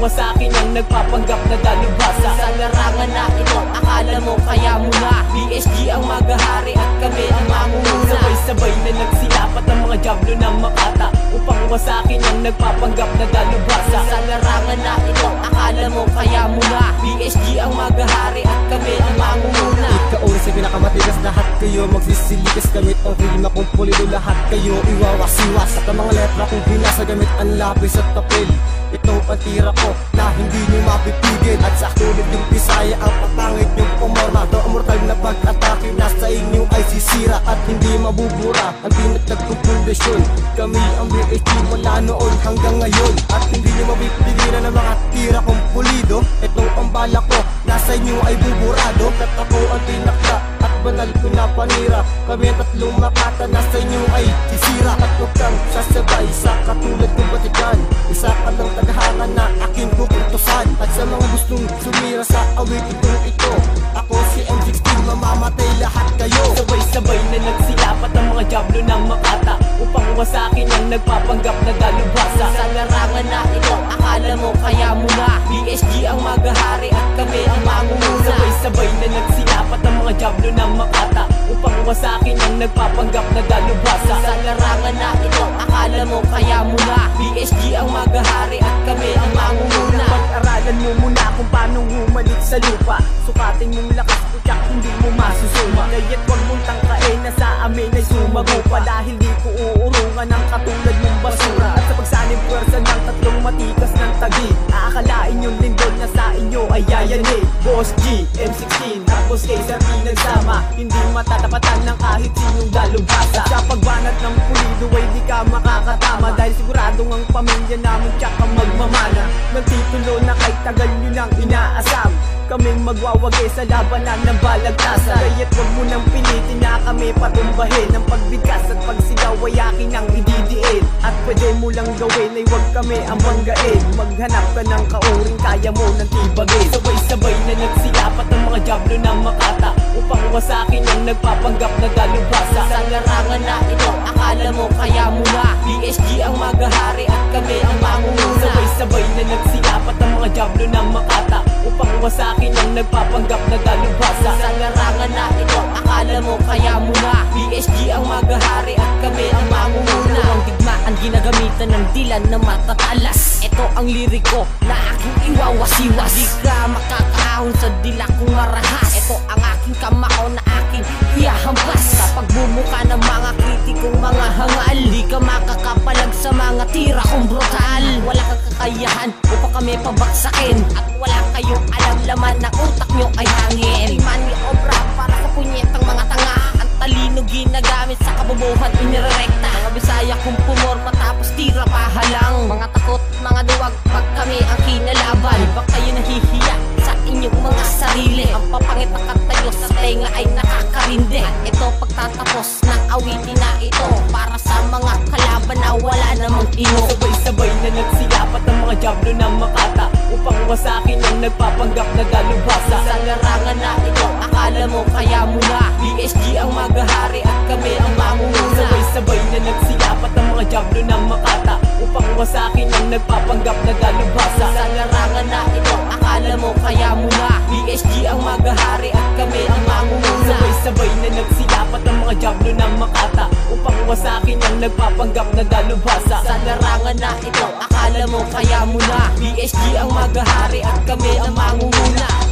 wasakin ang nagpapanggap na dalubhasa. Sa larangan na ito, akala mo kaya mo na PSG ang maghahari at kami ang mangunguna. Sabay-sabay na nagsilapat ang mga jablo ng Makata upang wasakin ang nagpapanggap na dalubhasa. Sa larangan na ito, akala mo kaya mo na PSG ang maghahari at kami ang mangunguna. Ikaw sa pinakamatigas, lahat kayo magsisilikas gamit ang rima kong pulido. Lahat kayo iwawasiwas at ang mga letra kong binasa gamit ang lapis at papel. Ito ang tira ko na hindi nyo mapipigil. At sa tulad yung Bisaya ang patangit yung pumorma. Ito ang mortal na pag-atake na sa inyo ay sisira at hindi mabubura ang tinatag kong pundasyon. Kami ang BHG mula noon hanggang ngayon at hindi nyo mapipigilan ang mga tira kong pulido. Ito ang bala ko, nasa inyo ay buburado. At ako ang tinakta at banal ko na panira. Kami ang tatlong Makata, nasa inyo ay sisira. At huwag kang sasabay sa katulad kong batikan. Isa ka ng tagahangan na aking pupuntusan. At sa mga gustong sumira sa awit itong ito, ako si M16, mamamatay lahat kayo. Sabay-sabay na nagsilapat ang mga jablo ng Makata upang wasakin ang nagpapanggap na dalubhasa. Sa larangan na ito, akala mo kaya mo na PSG ang maghahari at kami ang mangunguna. Sabay-sabay na nagsilapat ang mga jablo ng Makata upang wasakin ang nagpapanggap na dalubhasa. Sa larangan na ito, akala mo kaya mo na PSG ang maghahari at kami ang mangunguna. Pag-aralan mo muna kung paano humalik sa lupa. Sukatin mong lakas, kutyak hindi mo masusuma. Kaya't wag mong tangkain na sa amin ay sumago pa. Dahil di ko uurungan ang katulad mong basura. At sa pagsanim pwersa ng tatlong matikas ng tagi, aakalain yung lindol na sa inyo ay yayanig. Boss G, M16, tapos kay Sarpi nagsama, hindi matatapatan ng kahit sinong dalubhasa. At sa pagbanat ng pulido ay di ka makakatama, dahil siguradong ang pamilya namin tsak ang magmamana. Ng titulo na kay tagal nyo nang inaasam, kaming magwawagi sa labanan ng balagtasan. Kaya't wag mo nang pilitin na kami patumbahin. Ang pagbigkas at pagsigaw ay akin ang ididiin. At pwede mo lang gawin ay wag kami ang banggain. Maghanap ka ng kauring kaya mo ng tibagin. Sabay-sabay na nagsilapat ang mga jablo ng Makata upang wasakin ang nagpapanggap na dalubhasa. Sa larangan na ito, akala mo kaya mo na PSG ang maghahari at kami ang mangunguna. Sabay-sabay na nagsilapat ang mga jablo ng Makata upang wasakin ang nagpapanggap na dalubhasa. Sa larangan na ito, akala mo kaya mo na PSG ang maghahari at kami ang mangunguna. Ang digmaan ginagamitan ng dilan na matatalas. Ito ang liriko na aking iwawasiwas. Di ka makakaahon sa dila kong marahas. Ito ang aking kamao na aking iyahampas. Sa pagbumuka ng mga kritikong mga hangal, di ka makakapalag sa mga tira kong brutal. Wala kang kakayahan upang kami pabagsakin, at wala kayong alam laman na utak nyo ay hangin. Maniobra para sa punyetang mga tanga. Ang talino ginagamit sa kabubuhan inirerekta. Mga Bisaya kung pumorma tapos tira pahalang. Mga takot, mga duwag pag kami ang kinalaban. Baka kayo nahihiya sa inyong mga sarili. Ang papangit na katayo sa tenga ay nakakarindi. At ito pagtatapos ng awitin na ito para sa mga kalaban na wala namang ino. Sabay-sabay na nagsilapat ang mga jablo ng Makata upang wasakin ang nagpapanggap na dalubhasa. Sa larangan na ito, akala mo kaya mo na PSG ang maghahari at kami ang mangunguna. Sabay-sabay na nagsilapat ang mga jablo ng Makata upang wasakin ang nagpapanggap na dalubhasa. Sa larangan na ito, akala mo kaya mo na PSG ang maghahari at kami ang mangunguna. Sabay-sabay na nagsilapat ang mga jablo ng Makata upang wasakin ang nagpapanggap na dalubhasa. Sa larangan na ito, akala mo kaya mo na PSG ang maghahari at kami ang mangunguna.